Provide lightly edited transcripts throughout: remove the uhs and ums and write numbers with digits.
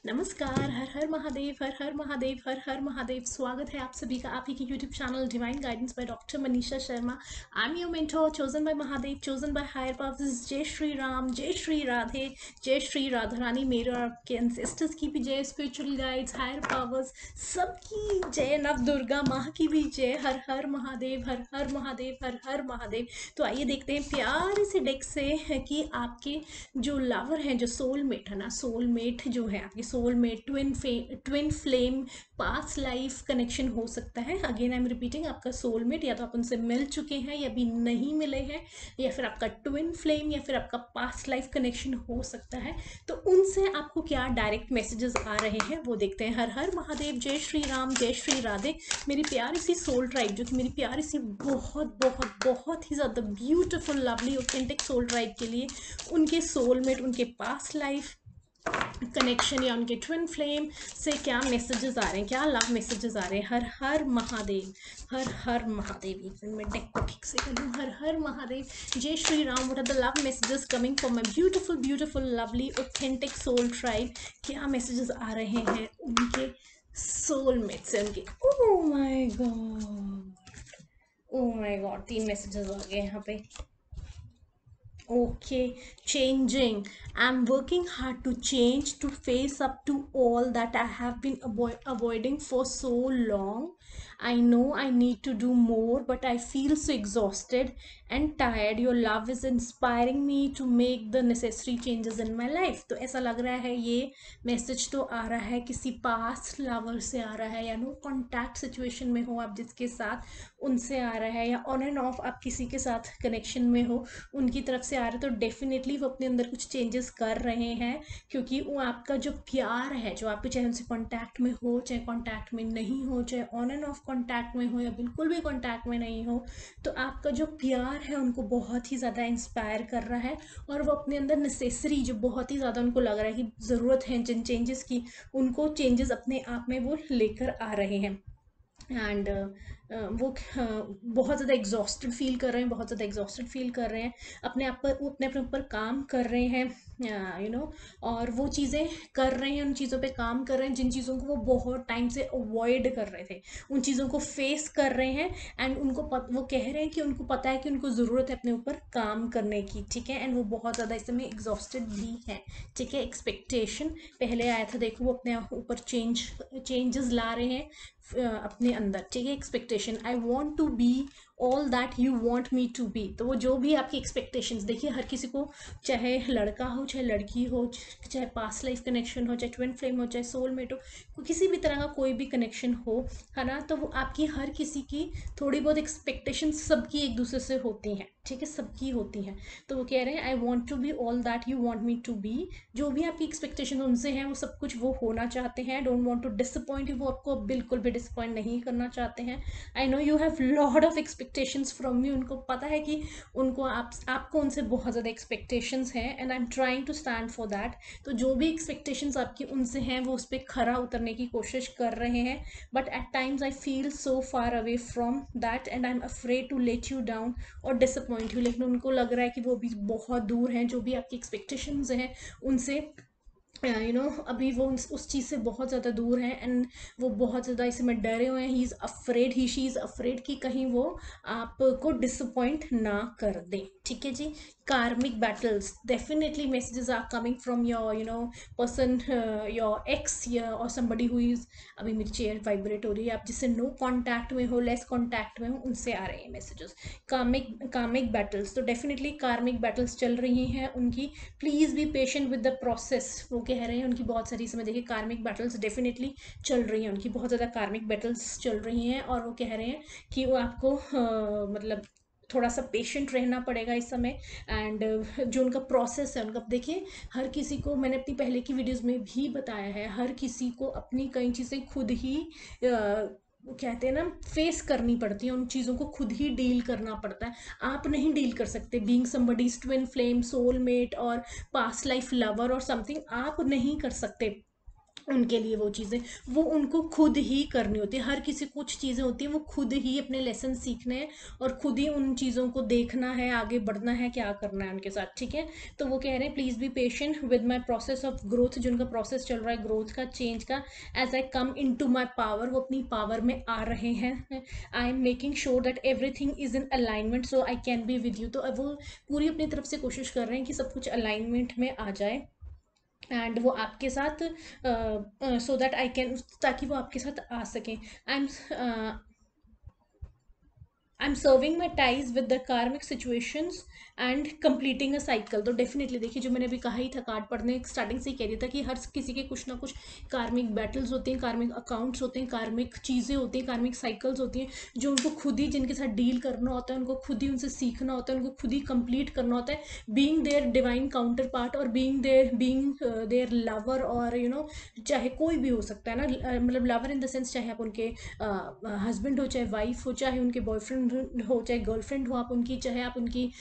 नमस्कार। हर हर महादेव, हर हर महादेव, हर हर महादेव। स्वागत है आप सभी का आप ही के YouTube channel divine guidance by doctor Manisha Sharma. I am your mentor, chosen by Mahadev, chosen by higher powers. जय श्री राम, जय श्री राधे, जय श्री राधा रानी। मेरे और आपके एंसेस्टर्स की भी जय, स्पिरिचुअल गाइड्स, हायर पावर्स सबकी जय, नव दुर्गा माँ की भी जय। हर हर महादेव, हर हर महादेव, हर हर महादेव। तो आइए देखते हैं प्यारे से डेक से कि आपके जो लवर हैं, जो सोलमेट है ना, सोलमेट जो है आपकी soulmate, twin flame, past life connection हो सकता है। अगेन आई एम रिपीटिंग, आपका सोलमेट या तो आप उनसे मिल चुके हैं या अभी नहीं मिले हैं, या फिर आपका ट्विन फ्लेम या फिर आपका पास्ट लाइफ कनेक्शन हो सकता है। तो उनसे आपको क्या डायरेक्ट मैसेजेस आ रहे हैं वो देखते हैं। हर हर महादेव, जय श्री राम, जय श्री राधे। मेरी प्यारी सी सोल ट्राइब, जो कि मेरी प्यारी सी बहुत बहुत बहुत ही ज़्यादा beautiful lovely authentic soul tribe के लिए उनके सोलमेट, उनके पास्ट लाइफ कनेक्शन या उनके ट्विन फ्लेम से क्या मैसेजेस आ रहे हैं, क्या लव मैसेजेस आ रहे हैं। हर हर महादेव, हर हर महादेव। एक मिनट मैं डेक को ठीक से कर लूँ। हर हर महादेव, जय Shri Ram. What are the love messages coming for my beautiful beautiful lovely authentic soul tribe. क्या मैसेजेस आ रहे हैं उनके सोलमेट से, उनके oh my god, oh my god, 3 messages आ गए यहाँ पे। Okay, changing. I'm working hard to change, to face up to all that I have been avoiding for so long. I know I need to do more, but I feel so exhausted and tired. Your love is inspiring me to make the necessary changes in my life. तो ऐसा लग रहा है ये message तो आ रहा है किसी पास्ट लवर से आ रहा है, या नो कॉन्टैक्ट सिचुएशन में हो आप जिसके साथ, उनसे आ रहा है, या ऑन एंड ऑफ आप किसी के साथ कनेक्शन में हो, उनकी तरफ से आ रहा है। तो डेफिनेटली वो अपने अंदर कुछ चेंजेस कर रहे हैं, क्योंकि वो आपका जो प्यार है, जो आपके चाहे उनसे कांटेक्ट में हो, चाहे कांटेक्ट में नहीं हो, चाहे ऑन एंड ऑफ कांटेक्ट में हो या बिल्कुल भी कांटेक्ट में नहीं हो, तो आपका जो प्यार है उनको बहुत ही ज़्यादा इंस्पायर कर रहा है। और वो अपने अंदर नेसेसरी, जो बहुत ही ज़्यादा उनको लग रहा है कि ज़रूरत है जिन चेंजेस की, उनको चेंजेस अपने आप में वो लेकर आ रहे हैं। एंड वो बहुत ज़्यादा एग्जॉस्टेड फील कर रहे हैं, बहुत ज़्यादा एग्जॉस्टेड फील कर रहे हैं अपने आप पर, वो अपने ऊपर काम कर रहे हैं, और वो चीज़ें कर रहे हैं, उन चीज़ों पे काम कर रहे हैं जिन चीज़ों को वो बहुत टाइम से अवॉइड कर रहे थे, उन चीज़ों को फेस कर रहे हैं। एंड वो कह रहे हैं कि उनको पता है कि उनको ज़रूरत है अपने ऊपर काम करने की, ठीक है। एंड वो बहुत ज़्यादा इस समय एग्जॉस्टेड भी है, ठीक है। एक्सपेक्टेशन पहले आया था, देखो वो अपने ऊपर चेंजेस ला रहे हैं अपने अंदर, ठीक है। Expectation, I want to be all that you want me to be. तो वो जो भी आपकी एक्सपेक्टेशंस, देखिए हर किसी को, चाहे लड़का हो चाहे लड़की हो, चाहे पास्ट लाइफ कनेक्शन हो, चाहे ट्विन फ्लेम हो, चाहे सोलमेट हो, किसी भी तरह का कोई भी कनेक्शन हो, है ना, तो वो आपकी हर किसी की थोड़ी बहुत एक्सपेक्टेशंस सबकी एक दूसरे से होती हैं, ठीक है, सबकी होती हैं। तो वो कह रहे हैं I want to be all that you want me to be. जो भी आपकी एक्सपेक्टेशन उनसे हैं वो सब कुछ वो होना चाहते हैं। Don't want to disappoint you, वो आपको बिल्कुल भी डिसअपॉइंट नहीं करना चाहते हैं। I know you have lot of expectations from me. उनको पता है कि उनको आपको उनसे बहुत ज़्यादा एक्सपेक्टेशंस हैं, and I am trying to stand for that. तो जो भी एक्सपेक्टेशंस आपकी उनसे हैं वो उस पर खरा उतरने की कोशिश कर रहे हैं, but at times I feel so far away from that and I am afraid to let you down और डिसअपॉइंट यू। लेकिन उनको लग रहा है कि वो भी बहुत दूर हैं, जो भी आपकी एक्सपेक्टेशंस हैं उनसे, अभी वो उस चीज़ से बहुत ज़्यादा दूर हैं। एंड वो बहुत ज़्यादा इसमें डरे हुए हैं। He is afraid, she is afraid कि कहीं वो आपको डिसअपॉइंट ना कर दे, ठीक है जी। Karmic battles, definitely messages are coming from your person, your ex, या और समबडी हु इज़, अभी मेरी चेयर वाइब्रेट हो रही है, आप जिससे नो कॉन्टैक्ट में हो, लेस कॉन्टैक्ट में हो, उनसे आ रहे हैं मैसेजेस। कार्मिक बैटल्स, तो डेफिनेटली कार्मिक बैटल्स चल रही हैं उनकी। Please be patient with the process, वो कह रहे हैं। उनकी बहुत सारी, समय देखिए, कार्मिक बैटल्स डेफिनेटली चल रही हैं, उनकी बहुत ज़्यादा कार्मिक बैटल्स चल रही हैं। और वो कह रहे हैं कि वो आपको मतलब थोड़ा सा पेशेंट रहना पड़ेगा इस समय। एंड जो उनका प्रोसेस है उनका, देखिए हर किसी को, मैंने अपनी पहले की वीडियोस में भी बताया है, हर किसी को अपनी कई चीज़ें खुद ही वो कहते हैं ना, फेस करनी पड़ती है, उन चीज़ों को खुद ही डील करना पड़ता है। आप नहीं डील कर सकते। Being somebody's twin flame, soulmate और पास्ट लाइफ लवर और समथिंग, आप नहीं कर सकते। उनके लिए वो चीज़ें वो उनको खुद ही करनी होती है। हर किसी को कुछ चीज़ें होती हैं वो खुद ही अपने लेसन सीखने हैं और खुद ही उन चीज़ों को देखना है, आगे बढ़ना है, क्या करना है उनके साथ, ठीक है। तो वो कह रहे हैं please be patient with my process of growth, जो उनका प्रोसेस चल रहा है ग्रोथ का, चेंज का, as I come into my power, वो अपनी पावर में आ रहे हैं। I am making sure that everything is in alignment so I can be with you. तो अब वो पूरी अपनी तरफ से कोशिश कर रहे हैं कि सब कुछ अलाइनमेंट में आ जाए एंड वो आपके साथ सो दैट आई कैन, ताकि वो आपके साथ आ सकें। I am serving my ties with the कार्मिक situations and completing a cycle. तो डेफिनेटली देखिए, जो मैंने अभी कहा ही था, कार्ड पढ़ने स्टार्टिंग से ही कह रही था कि हर किसी के कुछ ना कुछ कार्मिक बैटल्स होते हैं, कार्मिक अकाउंट्स होते हैं, कार्मिक चीज़ें होती हैं, कार्मिक साइकिल्स होती हैं, जो उनको खुद ही, जिनके साथ डील करना होता है, उनको खुद ही उनसे सीखना होता है, उनको खुद ही कंप्लीट करना होता है, being their divine counterpart और बीइंग देयर लवर, और चाहे कोई भी हो सकता है ना, मतलब लवर इन द सेंस, चाहे आप उनके हस्बैंड हो, चाहे वाइफ हो, चाहे उनके बॉयफ्रेंड हो, चाहे गर्लफ्रेंड हो आप उनकी, चाहे आप उनकी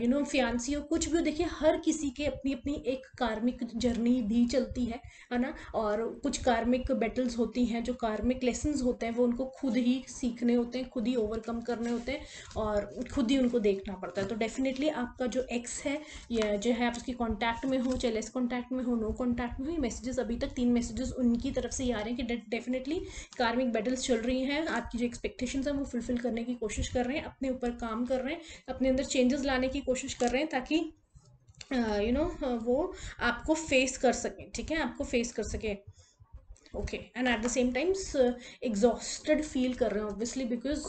फियांसी हो, कुछ भी हो। देखिए, हर किसी के अपनी अपनी एक कार्मिक जर्नी भी चलती है ना। और कुछ कार्मिक बैटल्स होती हैं, जो कार्मिक लेसन्स होते हैं, वो उनको खुद ही सीखने होते हैं, खुद ही ओवरकम करने होते हैं, और खुद ही उनको देखना पड़ता है। तो डेफिनेटली आपका जो एक्स है, या जो है, आप उसकी कांटेक्ट में हो, चाहे लेस कांटेक्ट में हो, नो कांटेक्ट में हो, ये मैसेजेस अभी तक 3 मैसेजेस उनकी तरफ से ही आ रहे हैं कि डेफिनेटली कार्मिक बैटल्स चल रही हैं, आपकी जो एक्सपेक्टेशंस हैं वो फुलफिल करने की कोशिश कर रहे हैं, अपने ऊपर काम कर रहे हैं, अपने अंदर चेंजेस लाने की कोशिश कर रहे हैं, ताकि वो आपको फेस कर सकें, ठीक है, आपको फेस कर सके। Okay, and at the same times exhausted feel कर रहे हैं ऑब्वियसली, बिकॉज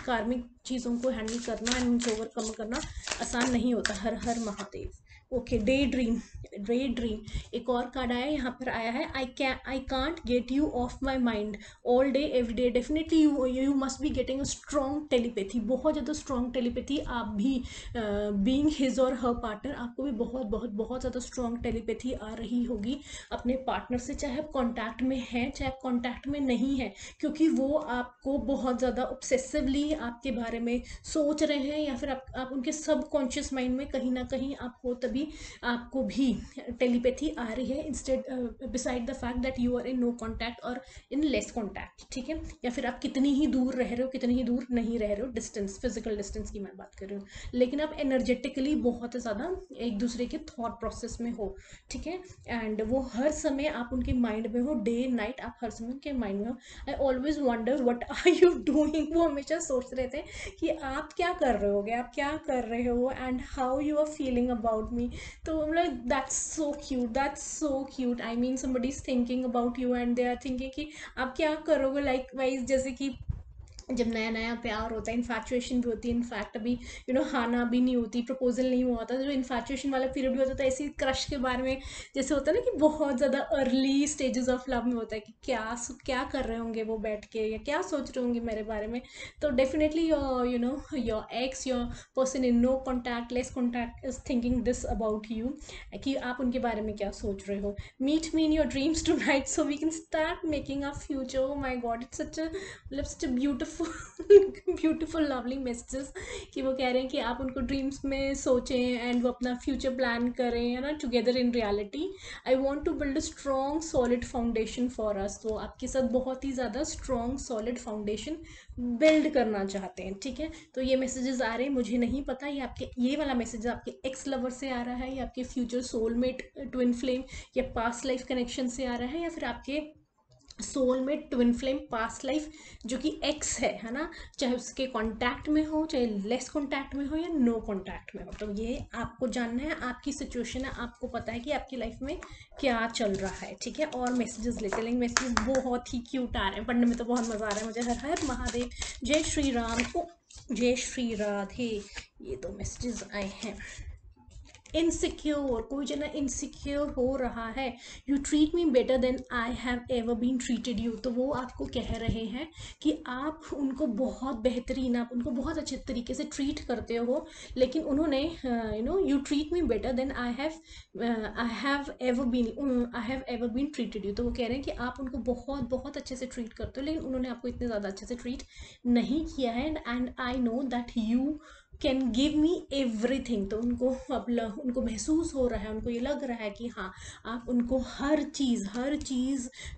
कार्मिक चीज़ों को हैंडल करना एंड उनसे ओवरकम करना आसान नहीं होता। हर Har Mahadev. Okay, day dream एक और कार्ड आया, यहाँ पर आया है, I can't get you of my mind all day every day. Definitely you must be getting a strong telepathy, बहुत ज़्यादा स्ट्रॉन्ग टेलीपैथी। आप भी बीइंग हिज और हर पार्टनर, आपको भी बहुत बहुत बहुत ज़्यादा स्ट्रॉन्ग टेलीपैथी आ रही होगी अपने पार्टनर से, चाहे आप कॉन्टैक्ट में हैं, चाहे आप कॉन्टैक्ट में नहीं हैं, क्योंकि वो आपको बहुत ज़्यादा ऑब्सेसिवली आपके बारे में सोच रहे हैं, या फिर आप उनके सबकॉन्शियस माइंड में कहीं ना कहीं आप हो, तभी आपको भी टेलीपैथी आ रही है, instead beside the fact that you are in no contact और इन लेस कॉन्टैक्ट, ठीक है। या फिर आप कितनी ही दूर रह रहे हो, कितनी ही दूर नहीं रह रहे हो, डिस्टेंस, फिजिकल डिस्टेंस की मैं बात कर रही हूँ, लेकिन आप एनर्जेटिकली बहुत ज़्यादा एक दूसरे के थॉट प्रोसेस में हो, ठीक है। एंड वो हर समय आप उनके माइंड में हो, डे नाइट आप हर समय उनके माइंड में हो। I always wonder what are you doing, वो हमेशा सोच रहे थे कि आप क्या कर रहे होगे, आप क्या कर रहे हो, and how you are feeling about me. तो मतलब that's so cute, that's so cute. I mean somebody is thinking about you and they are thinking कि आप क्या करोगे, लाइक वाइज, जैसे कि जब नया नया प्यार होता है, इन्फैचुएशन भी होती है, इनफैक्ट अभी हाना भी नहीं होती, प्रपोजल नहीं हुआ होता, जो इन्फैचुएशन वाला पीरियड भी होता है, ऐसी क्रश के बारे में जैसे होता है ना, कि बहुत ज़्यादा अर्ली स्टेजेस ऑफ लव में होता है कि क्या कर रहे होंगे वो बैठ के, या क्या सोच रहे होंगे मेरे बारे में। तो definitely your ex, your person in no contact, less contact, is thinking this about you, कि आप उनके बारे में क्या सोच रहे हो। Meet me in your dreams tonight so we can start making a future. Oh my god, it's such मतलब such beautiful beautiful lovely messages, कि वो कह रहे हैं कि आप उनको ड्रीम्स में सोचें एंड वो अपना फ्यूचर प्लान करें, है ना, together in reality. I want to build a strong solid foundation for us. तो आपके साथ बहुत ही ज़्यादा स्ट्रॉन्ग सॉलिड फाउंडेशन बिल्ड करना चाहते हैं, ठीक है। तो ये मैसेजेस आ रहे हैं, मुझे नहीं पता ये आपके, ये वाला मैसेज आपके एक्स लवर से आ रहा है, या आपके फ्यूचर सोलमेट ट्विन फ्लेम या पास्ट लाइफ कनेक्शन से आ रहा है, या फिर आपके सोल में ट्विन फ्लेम पास्ट लाइफ जो कि एक्स है ना, चाहे उसके कांटेक्ट में हो, चाहे लेस कांटेक्ट में हो, या नो कांटेक्ट में हो। तो ये आपको जानना है, आपकी सिचुएशन है, आपको पता है कि आपकी लाइफ में क्या चल रहा है, ठीक है। और मैसेजेस ले चलेंगे, मैसेजेस बहुत ही क्यूट आ रहे हैं, पढ़ने में तो बहुत मज़ा आ रहा है मुझे। हर हर महादेव, जय श्री राम, ओ जय श्री राधे। ये दो मैसेजेस आए हैं। इनसिक्योर, कोई जना इनसिक्योर हो रहा है। You treat me better than I have ever been treated you. तो वो आपको कह रहे हैं कि आप उनको बहुत बेहतरीन, आप उनको बहुत अच्छे तरीके से ट्रीट करते हो, लेकिन उन्होंने you treat me better than I have ever been treated you. तो वो कह रहे हैं कि आप उनको बहुत बहुत अच्छे से ट्रीट करते हो, लेकिन उन्होंने आपको इतने ज़्यादा अच्छे से ट्रीट नहीं किया है। And I know that you can give me everything. तो उनको अब उनको महसूस हो रहा है, उनको ये लग रहा है कि हाँ, आप उनको हर चीज़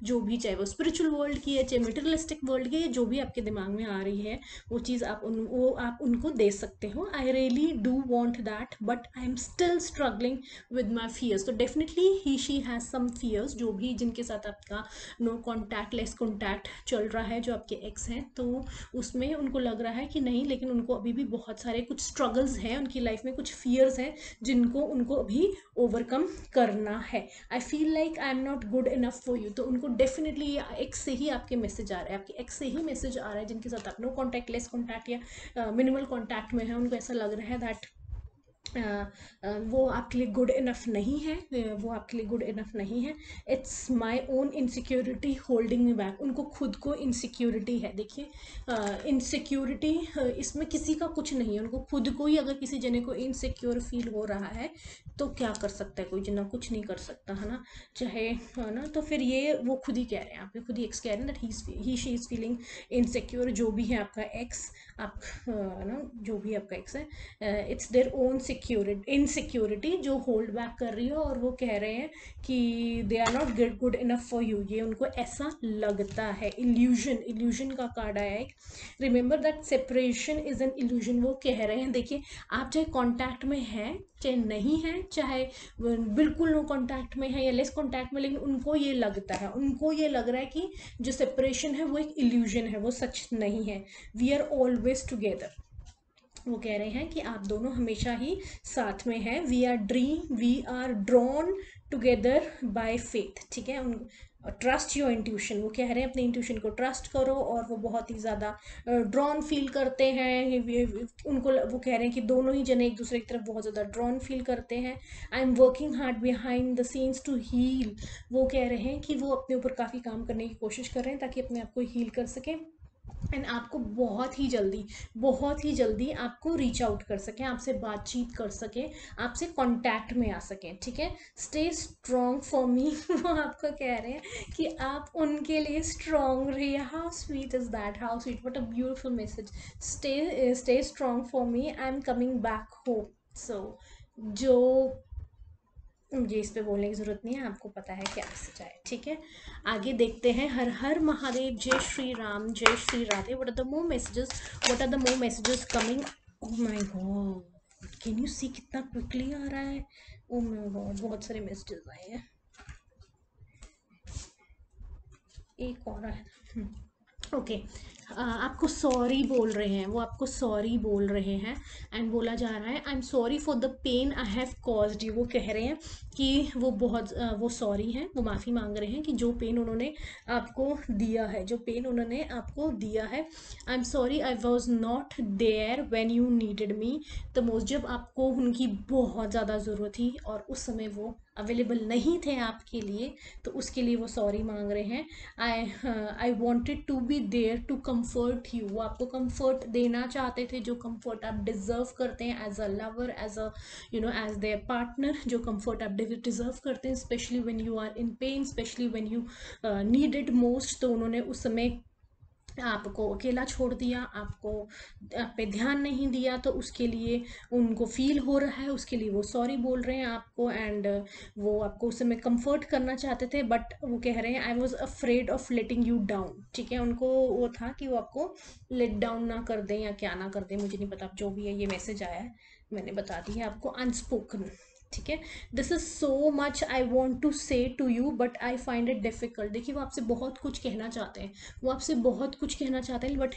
जो भी, चाहे वो स्पिरिचुअल वर्ल्ड की है, चाहे मटेरियलिस्टिक वर्ल्ड की है, जो भी आपके दिमाग में आ रही है वो चीज़ आप उनको दे सकते हो। I really do want that, but I am still struggling with my fears. तो definitely he she has some fears, जो भी जिनके साथ आपका नो कॉन्टैक्ट, लेस कॉन्टैक्ट चल रहा है, जो आपके एक्स हैं, तो उसमें उनको लग रहा है कि नहीं, लेकिन उनको अभी भी बहुत सारे कुछ स्ट्रगल्स हैं उनकी लाइफ में, कुछ फियर्स हैं जिनको उनको अभी ओवरकम करना है। I feel like I am not good enough for you. तो उनको डेफिनेटली एक्स से ही आपके मैसेज आ रहे हैं, आपके एक्स से ही मैसेज आ रहा है, जिनके साथ आप नो कॉन्टैक्ट, लेस कॉन्टैक्ट या मिनिमल कॉन्टैक्ट में है। उनको ऐसा लग रहा है दैट वो आपके लिए गुड इनफ नहीं है, वो आपके लिए गुड इनफ नहीं है। It's my own insecurity holding me back. उनको खुद को इनसिक्योरिटी है। देखिए, इनसिक्योरिटी इसमें किसी का कुछ नहीं है, उनको खुद को ही अगर किसी जने को इनसिक्योर फील हो रहा है तो क्या कर सकता है कोई जना? कुछ नहीं कर सकता है ना, चाहे, है ना। तो फिर ये वो खुद ही कह रहे हैं, आपके खुद ही एक्स कह रहे हैं that he she is feeling insecure. जो भी है आपका एक्स, आप ना, जो भी आपका एक्स है, इट्स देयर ओन इनसिक्योरिटी जो होल्ड बैक कर रही है, और वो कह रहे हैं कि they are not good enough for you. ये उनको ऐसा लगता है। इल्यूजन का कार्ड आया है। Remember that separation is an illusion. वो कह रहे हैं, देखिए, आप चाहे कॉन्टैक्ट में है, चाहे नहीं है, चाहे बिल्कुल नो कॉन्टैक्ट में है या लेस कॉन्टैक्ट में, लेकिन उनको ये लगता है, उनको ये लग रहा है कि जो सेपरेशन है वो एक इल्यूजन है, वो सच नहीं है। We are always together. वो कह रहे हैं कि आप दोनों हमेशा ही साथ में हैं। We are drawn together by faith. ठीक है, ट्रस्ट योर इंट्यूशन। वो कह रहे हैं अपने इंट्यूशन को ट्रस्ट करो, और वो बहुत ही ज़्यादा ड्रॉन फील करते हैं। उनको वो कह रहे हैं कि दोनों ही जने एक दूसरे की तरफ बहुत ज़्यादा ड्रॉन फील करते हैं। I am working hard behind the scenes to heal. वो कह रहे हैं कि वो अपने ऊपर काफ़ी काम करने की कोशिश कर रहे हैं ताकि अपने आप को हील कर सकें, एंड आपको बहुत ही जल्दी आपको रीच आउट कर सकें, आपसे बातचीत कर सकें, आपसे कांटेक्ट में आ सकें। ठीक है, स्टे स्ट्रॉन्ग फॉर मी। वो आपको कह रहे हैं कि आप उनके लिए स्ट्रॉन्ग रहिए। How sweet is that, how sweet, what a beautiful message. Stay strong for me, I am coming back home. So जो, मुझे इस पे बोलने की ज़रूरत नहीं है, आपको पता है क्या मैसेज आए। ठीक है, आगे देखते हैं। हर हर महादेव, जय श्री राम, जय Shri Radhe. What are the more messages, what are the more messages coming? Oh my god, can you see कितना क्विकली आ रहा है? ओह माय गॉड, बहुत सारे मैसेजेस आए हैं। एक और है। ओके, आपको सॉरी बोल रहे हैं, वो आपको सॉरी बोल रहे हैं, एंड बोला जा रहा है I am sorry for the pain I have caused you. वो कह रहे हैं कि वो बहुत वो सॉरी हैं, वो माफ़ी मांग रहे हैं कि जो पेन उन्होंने आपको दिया है, जो पेन उन्होंने आपको दिया है। I am sorry I was not there when you needed me the most. जब आपको उनकी बहुत ज़्यादा ज़रूरत थी और उस समय वो अवेलेबल नहीं थे आपके लिए, तो उसके लिए वो सॉरी मांग रहे हैं। I wanted to be there to comfort you. वो आपको कम्फर्ट देना चाहते थे, जो कम्फर्ट आप डिज़र्व करते हैं as a lover, as a as their partner, जो कम्फर्ट आप डिज़र्व करते हैं, specially when you are in pain, specially when you needed most. तो उन्होंने उस समय आपको अकेला छोड़ दिया, आपको आप पे ध्यान नहीं दिया, तो उसके लिए उनको फील हो रहा है, उसके लिए वो सॉरी बोल रहे हैं आपको। एंड वो आपको उस समय कंफर्ट करना चाहते थे, बट वो कह रहे हैं I was afraid of letting you down. ठीक है, उनको वो था कि वो आपको लेट डाउन ना कर दें या क्या ना कर दें, मुझे नहीं पता, जो भी है ये मैसेज आया है, मैंने बता दी है आपको, अनस्पोकन। ठीक है, this is so much I want to say to you but I find it difficult. देखिए, वो आपसे बहुत कुछ कहना चाहते हैं, वो आपसे बहुत कुछ कहना चाहते हैं, बट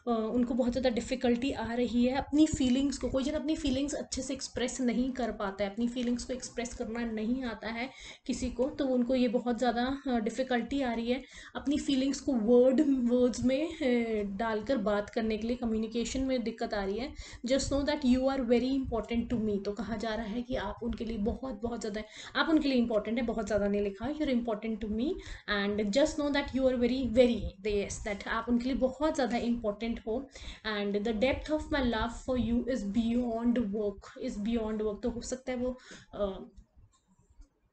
उनको बहुत ज़्यादा डिफ़िकल्टी आ रही है अपनी फीलिंग्स को। कोई जन अपनी फीलिंग्स अच्छे से एक्सप्रेस नहीं कर पाता है, अपनी फीलिंग्स को एक्सप्रेस करना नहीं आता है किसी को, तो उनको ये बहुत ज़्यादा डिफ़िकल्टी आ रही है अपनी फीलिंग्स को वर्ड्स में डालकर बात करने के लिए, कम्युनिकेशन में दिक्कत आ रही है। Just know that you are very important to me. तो कहा जा रहा है कि आप उनके लिए बहुत ज़्यादा, आप उनके लिए इंपॉर्टेंट है, बहुत ज़्यादा नहीं लिखा है, you are important to me, and just know that you are very yes, दैट आप उनके लिए बहुत ज़्यादा इंपॉर्टेंट हो। And the depth of my love for you is beyond work. तो हो सकता है वो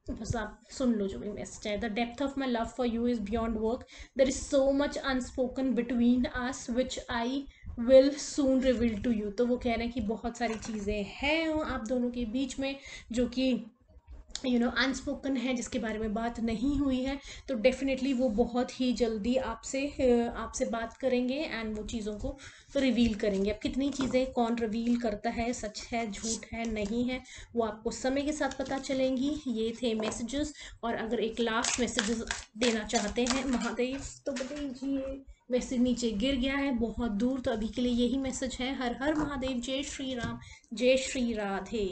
बस आप सुन लो जो भी मैसेज है। The depth of my love for you is beyond work, there is so much unspoken between us which I will soon reveal to you. तो वो कह रहे हैं कि बहुत सारी चीज़ें हैं आप दोनों के बीच में जो कि अनस्पोकन है, जिसके बारे में बात नहीं हुई है। तो डेफिनेटली वो बहुत ही जल्दी आपसे बात करेंगे एंड वो चीज़ों को रिवील करेंगे। अब कितनी चीज़ें कौन रिवील करता है, सच है झूठ है नहीं है, वो आपको समय के साथ पता चलेंगी। ये थे मैसेजेस। और अगर एक लास्ट मैसेजेस देना चाहते हैं महादेव तो दीजिए। वैसे नीचे गिर गया है बहुत दूर, तो अभी के लिए यही मैसेज है। हर हर महादेव, जय श्री राम, जय श्री राधे।